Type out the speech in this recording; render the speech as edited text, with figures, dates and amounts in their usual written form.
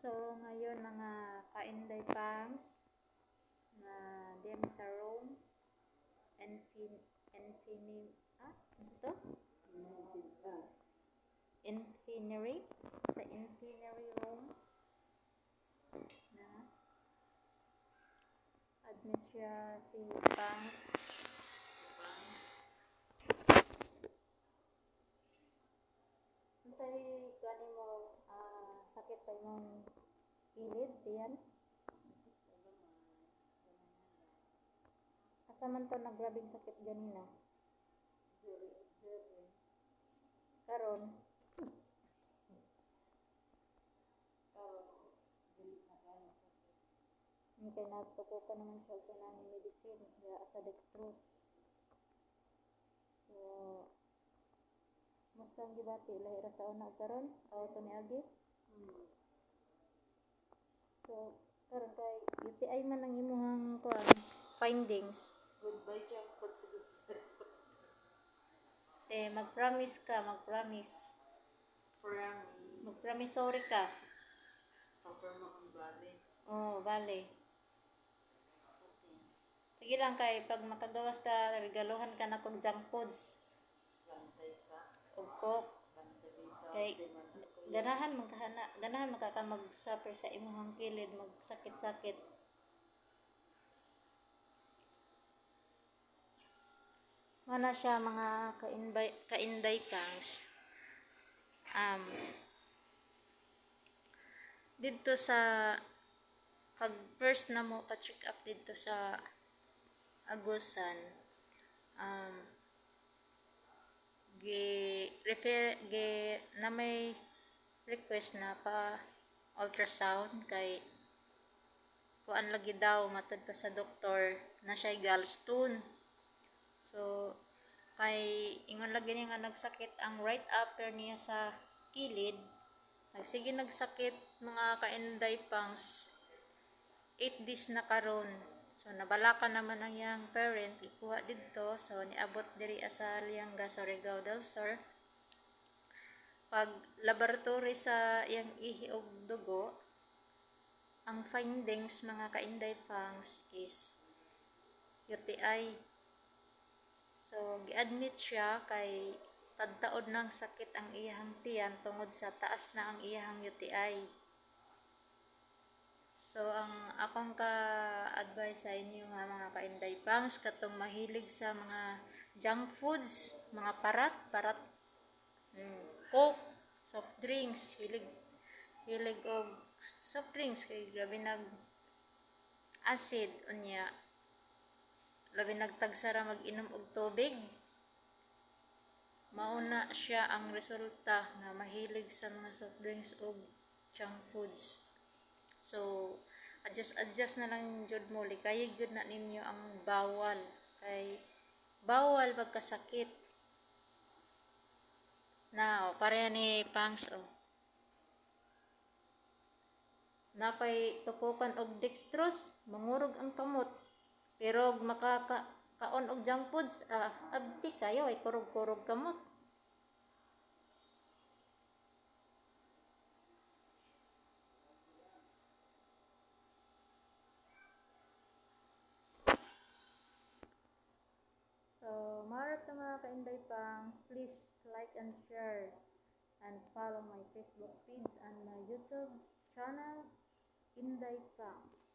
So, ngayon mga kainday pangs na diyan sa room ano ito? Infinary sa infinary room na admit siya si pangs say gani mo sakit pa yung kilid diyan. Asa man to nagrabing sakit ganina? Karon kay natuko ka naman siya sa nang medicine sa dextrose. So musta ang gibati lahi ra sa una karon auto ni agi. So karon kay UTI man ang imong kuan findings. Goodbye junk food sa Mag-promise ka, mag-promise. Promise. Mag-promissory ka. Paperma ang bali. Oo, bale. Okay. Sige lang kay pag makagawas ka, regaluhan ka na kong junk foods. Bantay sa. Ug coke. Bantay bitaw. Kay ganahan makaka mag-suffer sa imong kilid, magsakit-sakit. Mana siya mga kainday pangs. Dito sa pag first na mo pa-check up dito sa Agusan, na may request na pa ultrasound kay kuan lagi daw matod pa sa doktor na siya gallstone. So kay ingon lagi niya nga nagsakit ang right upper niya sa kilid. Nagsige nagsakit mga kainday pangs 8 days na karon. So nabalaka naman ang yang parent ikuha didto, so niabot diri sa Lianga sa Surigao del Sur. Pag laboratory sa yang ihi og dugo, ang findings mga kainday pangs is UTI. So gi-admit siya kay tagtaod ng sakit ang iyang tiyan tungod sa taas na ang iyang UTI. So ang akong ka-advise sa inyo nga mga kainday pangs katong mahilig sa mga junk foods, mga parat, coke, soft drinks, hilig og soft drinks kay grabe nag acid unya. Labi nagtagsara mag-inom og tubig. Mauna siya ang resulta na mahilig sa mga soft drinks o junk foods. So adjust na lang jud mo, likay gud na ninyo ang bawal kay bawal pagkasakit na pareha ni pangs napay tukukan og dextrose mangurog ang kamot pero makakaon og junk foods abti kayo ay kurog-kurog kamot. So, marat na mga kainday pangs, please like and share and follow my Facebook page and my YouTube channel, Inday Pangs.